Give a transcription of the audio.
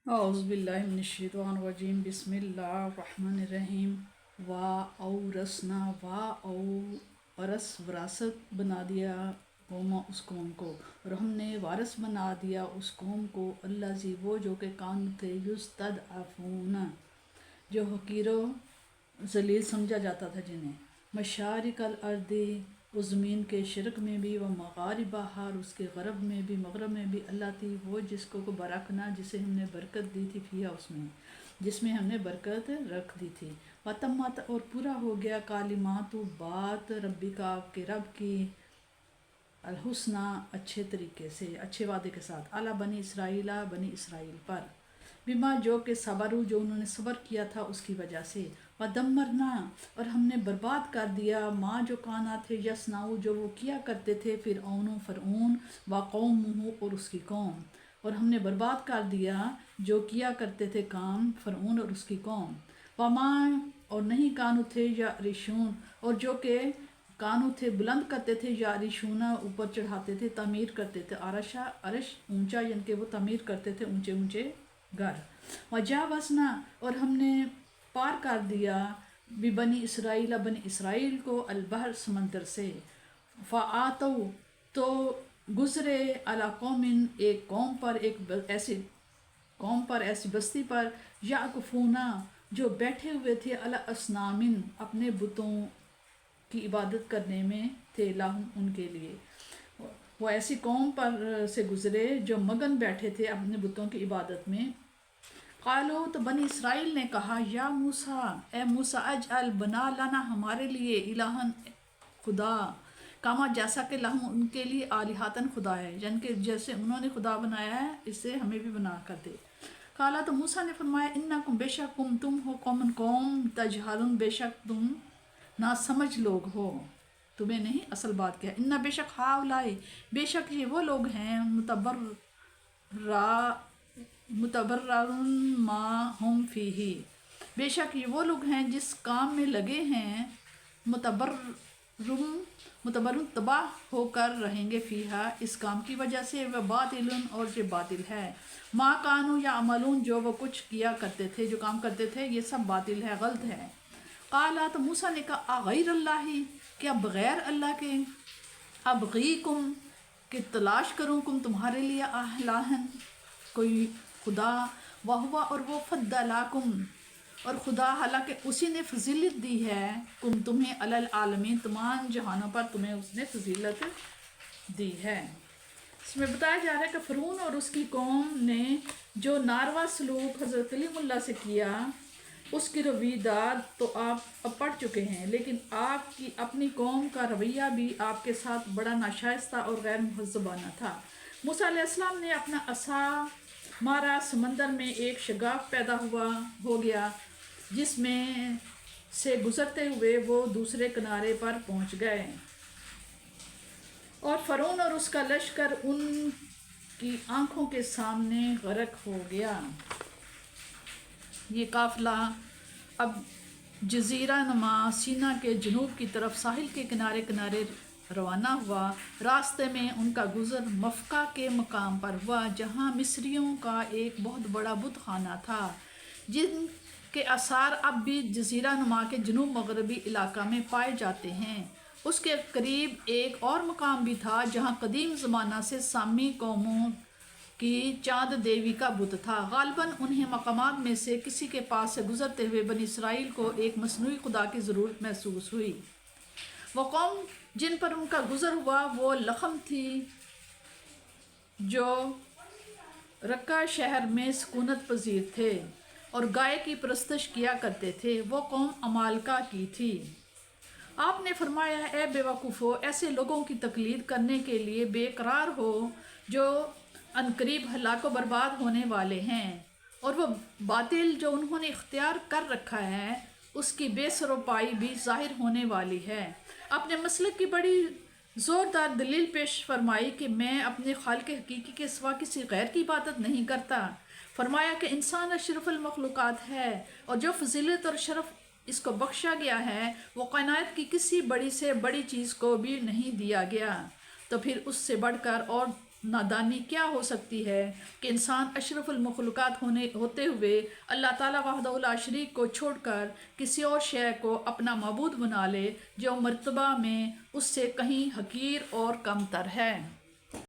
اعوذ باللہ من الشیطان الرجیم بسم اللہ الرحمن الرحیم ورث وراثت بنا دیا قوم اس قوم کو، اور ہم نے وارث بنا دیا اس قوم کو الذی وہ جو کہ کان تھے یستضعفون جو حقیر و ذلیل سمجھا جاتا تھا جنہیں، مشارق الارض اس زمین کے شرق میں بھی، و مغاربہا اور اس کے غرب میں بھی، مغرب میں بھی، اللہ تھی وہ جس کو بارکنا جسے ہم نے برکت دی تھی فیہا اس میں، جس میں ہم نے برکت رکھ دی تھی، وتمت اور پورا ہو گیا کالمات بات ربی کا آپ کے رب کی، الحسنہ اچھے طریقے سے، اچھے وعدے کے ساتھ، اعلیٰ بنی اسرائیل بنی اسرائیل پر، بما جو کہ صبروا جو انہوں نے صبر کیا تھا اس کی وجہ سے، ودمرنا اور ہم نے برباد کر دیا ماں جو کانا تھے یصنعوا جو وہ کیا کرتے تھے فرعون وقومہ اور اس کی قوم، اور ہم نے برباد کر دیا جو کیا کرتے تھے کام فرعون اور اس کی قوم، وما اور نہیں کانو تھے یا رشون اور جو کہ کانو تھے بلند کرتے تھے یا رشونہ اوپر چڑھاتے تھے، تعمیر کرتے تھے عرش اونچا، یعنی کہ وہ تعمیر کرتے تھے اونچے اونچے گھر، وجاوزنا اور ہم نے پار کر دیا بنی اسرائیل بنی اسرائیل کو البحر سمندر سے، فآتو تو گزرے علی قوم ایک قوم پر، ایسی قوم پر، ایسی بستی پر، یعکفونا جو بیٹھے ہوئے تھے علی اصنامن اپنے بتوں کی عبادت کرنے میں تھے، لاہم ان کے لیے، وہ ایسی قوم پر سے گزرے جو مگن بیٹھے تھے اپنے بتوں کی عبادت میں، قالو تو بنی اسرائیل نے کہا یا موسیٰ اے موسیٰ اجعل بنا لنا ہمارے لیے الہن خدا، کاما جیسا کہ لہم ان کے لیے آلہاتن خدا ہے، یعنی کہ جیسے انہوں نے خدا بنایا ہے اس سے ہمیں بھی بنا کر دے، قالا تو موسیٰ نے فرمایا انکم بے شک تم ہو قوم تجہلون بے شک تم نا سمجھ لوگ ہو، تمہیں نہیں اصل بات کیا، ان بے شک ہاؤلائی بے شک یہ وہ لوگ ہیں متبررن ما ہم فیہ بے شک یہ وہ لوگ ہیں جس کام میں لگے ہیں، متبرن تباہ ہو کر رہیں گے فیہا اس کام کی وجہ سے، وہ باطل اور یہ باطل ہے، ما کانوا یعملون جو وہ کچھ کیا کرتے تھے، جو کام کرتے تھے یہ سب باطل ہے، غلط ہے، قالا تو موسیٰ نے کہا غیر اللہ کیا بغیر اللہ کے، ابغیکم کہ تلاش کروں کم تمہارے لیے الہن کوئی خدا، وہوا اور وہ فضلکم اور خدا حالانکہ اسی نے فضیلت دی ہے کم تمہیں علی العالمین تمام جہانوں پر تمہیں اس نے فضیلت دی ہے۔ اس میں بتایا جا رہا ہے کہ فرعون اور اس کی قوم نے جو ناروا سلوک حضرت کلیم اللہ سے کیا اس کی رویداد تو آپ اب پڑھ چکے ہیں، لیکن آپ کی اپنی قوم کا رویہ بھی آپ کے ساتھ بڑا ناشائستہ اور غیر مہذبانہ تھا۔ موسیٰ علیہ السلام نے اپنا عصا مارا، سمندر میں ایک شگاف پیدا ہو گیا جس میں سے گزرتے ہوئے وہ دوسرے کنارے پر پہنچ گئے، اور فرعون اور اس کا لشکر ان کی آنکھوں کے سامنے غرق ہو گیا۔ یہ قافلہ اب جزیرہ نما سینا کے جنوب کی طرف ساحل کے کنارے کنارے روانہ ہوا، راستے میں ان کا گزر مفقہ کے مقام پر ہوا جہاں مصریوں کا ایک بہت بڑا بت خانہ تھا، جن کے آثار اب بھی جزیرہ نما کے جنوب مغربی علاقہ میں پائے جاتے ہیں۔ اس کے قریب ایک اور مقام بھی تھا جہاں قدیم زمانہ سے سامی قوموں کی چاند دیوی کا بت تھا، غالباً انہیں مقامات میں سے کسی کے پاس سے گزرتے ہوئے بنی اسرائیل کو ایک مصنوعی خدا کی ضرورت محسوس ہوئی۔ وہ قوم جن پر ان کا گزر ہوا وہ لخم تھی جو رقہ شہر میں سکونت پذیر تھے اور گائے کی پرستش کیا کرتے تھے، وہ قوم عمالقہ کی تھی۔ آپ نے فرمایا اے بے وقوفو ایسے لوگوں کی تقلید کرنے کے لیے بے قرار ہو جو عنقریب ہلاک و برباد ہونے والے ہیں، اور وہ باطل جو انہوں نے اختیار کر رکھا ہے اس کی بے سر و پائی بھی ظاہر ہونے والی ہے۔ اپنے مسلک کی بڑی زوردار دلیل پیش فرمائی کہ میں اپنے خالق حقیقی کے سوا کسی غیر کی عبادت نہیں کرتا، فرمایا کہ انسان اشرف المخلوقات ہے اور جو فضیلت اور شرف اس کو بخشا گیا ہے وہ کائنات کی کسی بڑی سے بڑی چیز کو بھی نہیں دیا گیا، تو پھر اس سے بڑھ کر اور نادانی کیا ہو سکتی ہے کہ انسان اشرف المخلوقات ہوتے ہوئے اللہ تعالیٰ وحدہ لا شریک کو چھوڑ کر کسی اور شے کو اپنا معبود بنا لے جو مرتبہ میں اس سے کہیں حقیر اور کم تر ہے۔